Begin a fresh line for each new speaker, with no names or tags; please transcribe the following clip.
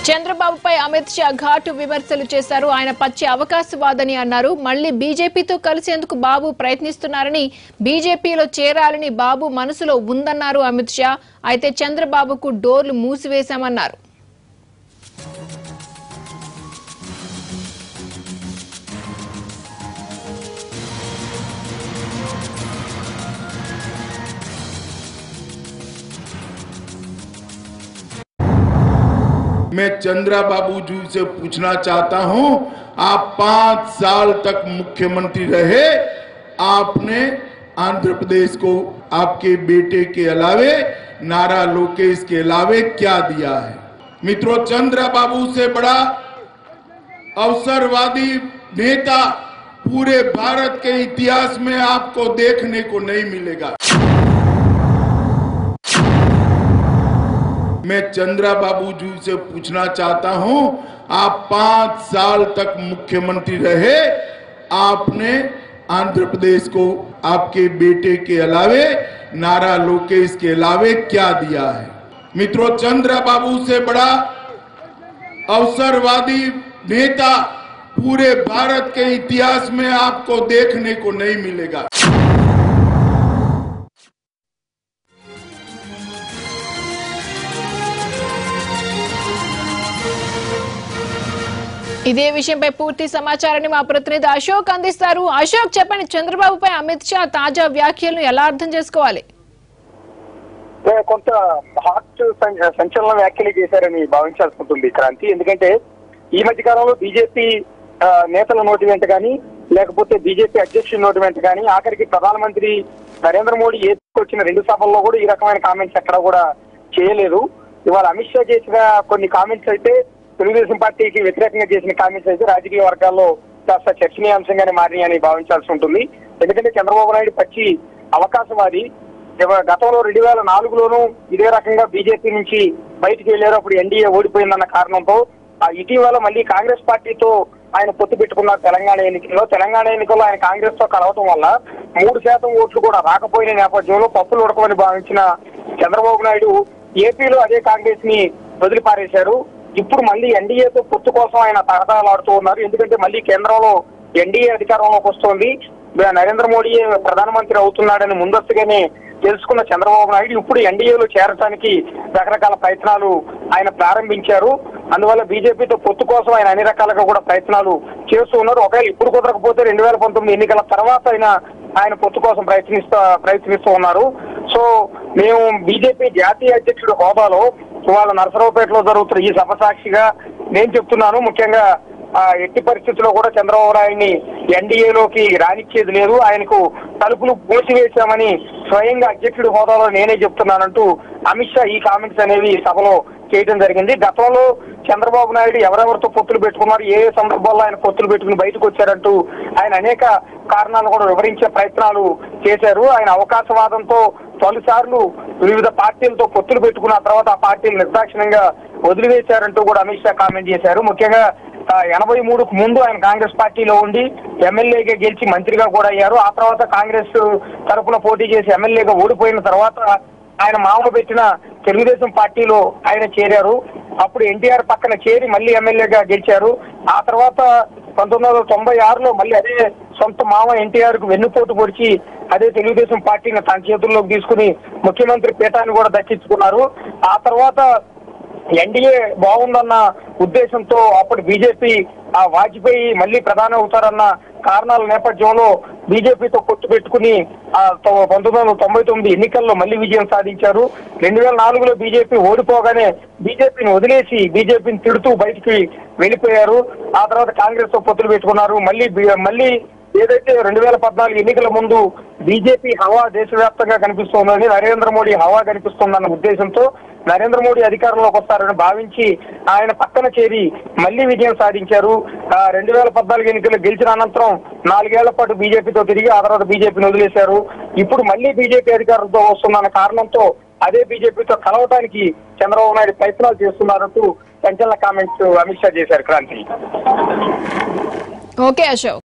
చంద్రబాబుపై అమిత్ షా ఘాటు విమర్శలు చేశారు. ఆయన పచ్చి అవకాశవాదని అన్నారు. మళ్లీ బీజేపీతో కలిసేందుకు బాబు ప్రయత్నిస్తున్నారని, బీజేపీలో చేరాలని బాబు మనసులో ఉందన్నారు అమిత్ షా. అయితే చంద్రబాబుకు డోర్లు మూసివేశామన్నారు.
मैं चंद्रा बाबू जी से पूछना चाहता हूं, आप 5 साल तक मुख्यमंत्री रहे, आपने आंध्र प्रदेश को आपके बेटे के अलावे, नारा लोकेश के अलावे क्या दिया है? मित्रों, चंद्रा बाबू से बड़ा अवसरवादी नेता पूरे भारत के इतिहास में आपको देखने को नहीं मिलेगा। मैं चंद्रा बाबू जी से पूछना चाहता हूं, आप 5 साल तक मुख्यमंत्री रहे, आपने आंध्र प्रदेश को आपके बेटे के अलावे, नारा लोकेश के अलावे क्या दिया है? मित्रों, चंद्रा बाबू से बड़ा अवसरवादी नेता पूरे भारत के इतिहास में आपको देखने को नहीं मिलेगा।
ఇదే విషయంపై పూర్తి సమాచారాన్ని మా ప్రతినిధి అశోక్ అందిస్తారు. అశోక్, చెప్పండి, చంద్రబాబుపై అమిత్ షా తాజా వ్యాఖ్యలను ఎలా అర్థం చేసుకోవాలి?
కొంత హాట్ సంచలన వ్యాఖ్యలు చేశారని భావించాల్సి ఉంటుంది క్రాంతి. ఎందుకంటే ఈ మధ్య కాలంలో బీజేపీ నేతల నోటి వెంట కానీ, లేకపోతే బీజేపీ అధ్యక్షుడి నోటి వెంట కానీ, ఆఖరికి ప్రధానమంత్రి నరేంద్ర మోడీ వచ్చిన 2 సభల్లో కూడా ఈ రకమైన కామెంట్స్ ఎక్కడ కూడా చేయలేదు. ఇవాళ అమిత్ షా చేసిన కొన్ని కామెంట్స్ అయితే, తెలుగుదేశం పార్టీకి వ్యతిరేకంగా చేసిన కామెంట్స్ అయితే రాజకీయ వర్గాల్లో కాస్త చర్చనీయాంశంగానే మారినాయని భావించాల్సి ఉంటుంది. ఎందుకంటే చంద్రబాబు నాయుడు పచ్చి అవకాశవాది. గతంలో 2004లోనూ ఇదే రకంగా బీజేపీ నుంచి బయటికి వెళ్లారు. అప్పుడు ఎన్డీఏ ఓడిపోయిందన్న కారణంతో ఇటీవల మళ్ళీ కాంగ్రెస్ పార్టీతో ఆయన పొత్తు పెట్టుకున్నారు. తెలంగాణ ఎన్నికల్లో ఆయన కాంగ్రెస్ తో కలవటం వల్ల 3% ఓట్లు కూడా రాకపోయిన నేపథ్యంలో పప్పులు ఉడకమని భావించిన చంద్రబాబు నాయుడు ఏపీలో అదే కాంగ్రెస్ ని వదిలిపారేశారు. ఇప్పుడు మళ్ళీ ఎన్డీఏతో పొత్తు కోసం ఆయన తహతహలాడుతూ ఉన్నారు. ఎందుకంటే మళ్ళీ కేంద్రంలో ఎన్డీఏ అధికారంలోకి వస్తోంది, నరేంద్ర మోడీ ప్రధానమంత్రి అవుతున్నాడని ముందస్తుగానే తెలుసుకున్న చంద్రబాబు నాయుడు ఇప్పుడు ఎన్డీఏలో చేరడానికి రకరకాల ప్రయత్నాలు ఆయన ప్రారంభించారు. అందువల్ల బీజేపీతో పొత్తు కోసం ఆయన అన్ని రకాలుగా కూడా ప్రయత్నాలు చేస్తూ ఉన్నారు. ఒకవేళ ఇప్పుడు కుదరకపోతే 2019 ఎన్నికల తర్వాత ఆయన పొత్తు కోసం ప్రయత్నిస్తూ ఉన్నారు. సో మేము బీజేపీ జాతీయ అధ్యక్షుడి హోదాలో ఇవాళ నరసరావుపేటలో జరుగుతున్న ఈ సభ సాక్షిగా నేను చెప్తున్నాను, ముఖ్యంగా ఎట్టి పరిస్థితుల్లో కూడా చంద్రబాబు నాయుడిని ఎన్డీఏలోకి రానిచ్చేది లేదు, ఆయనకు తలుపులు మూసివేశామని స్వయంగా అధ్యక్షుడి హోదాలో నేనే చెప్తున్నానంటూ అమిత్ షా ఈ కామెంట్స్ అనేవి సభలో చేయడం జరిగింది. గతంలో చంద్రబాబు నాయుడు ఎవరెవరితో పొత్తులు పెట్టుకున్నారు, ఏ సందర్భాల్లో ఆయన పొత్తులు పెట్టుకుని బయటకు వచ్చారంటూ ఆయన అనేక కారణాలు కూడా వివరించే ప్రయత్నాలు చేశారు. ఆయన అవకాశవాదంతో పలుసార్లు వివిధ పార్టీలతో పొత్తులు పెట్టుకున్న తర్వాత ఆ పార్టీలు నిర్దాక్షిణ్యంగా వదిలివేశారంటూ కూడా అమిత్ షా కామెంట్ చేశారు. ముఖ్యంగా 83కు ముందు ఆయన కాంగ్రెస్ పార్టీలో ఉండి ఎమ్మెల్యేగా గెలిచి మంత్రిగా కూడా అయ్యారు. ఆ తర్వాత కాంగ్రెస్ తరఫున పోటీ చేసి ఎమ్మెల్యేగా ఓడిపోయిన తర్వాత ఆయన మామ పెట్టిన తెలుగుదేశం పార్టీలో ఆయన చేరారు. అప్పుడు ఎన్టీఆర్ పక్కన చేరి మళ్ళీ ఎమ్మెల్యేగా గెలిచారు. ఆ తర్వాత 1996లో మళ్ళీ అదే సొంత మామ ఎన్టీఆర్ కు వెన్నుపోటు పొడిచి అదే తెలుగుదేశం పార్టీని తన చేతుల్లోకి తీసుకుని ముఖ్యమంత్రి పీఠాన్ని కూడా దక్కించుకున్నారు. ఆ తర్వాత ఎన్డీఏ బాగుందన్న ఉద్దేశంతో అప్పుడు బీజేపీ వాజ్పేయి మళ్ళీ ప్రధాని అవుతారన్న కారణాల నేపథ్యంలో బీజేపీతో పొత్తు పెట్టుకుని 1999 ఎన్నికల్లో మళ్ళీ విజయం సాధించారు. 2004లో బీజేపీ ఓడిపోగానే బీజేపీని వదిలేసి బీజేపీని తిడుతూ బయటికి వెళ్ళిపోయారు. ఆ తర్వాత కాంగ్రెస్ తో పొత్తులు పెట్టుకున్నారు. మళ్ళీ ఏదైతే 2014 ఎన్నికల ముందు బీజేపీ హవా దేశవ్యాప్తంగా కనిపిస్తోందని, నరేంద్ర మోడీ హవా కనిపిస్తోందన్న ఉద్దేశంతో నరేంద్ర మోడీ అధికారంలోకి వస్తారని భావించి ఆయన పక్కన చేరి మళ్లీ విజయం సాధించారు. 2014 ఎన్నికలు గెలిచిన అనంతరం 4 ఏళ్ల పాటు బీజేపీతో తిరిగి ఆ తర్వాత బీజేపీని వదిలేశారు. ఇప్పుడు మళ్లీ బీజేపీ అధికారంతో వస్తుందన్న కారణంతో అదే బీజేపీతో కలవటానికి చంద్రబాబు నాయుడు ప్రయత్నాలు చేస్తున్నారంటూ సంచలన కామెంట్స్ అమిత్ షా చేశారు. క్రాంతి.
ఓకే అశోక్.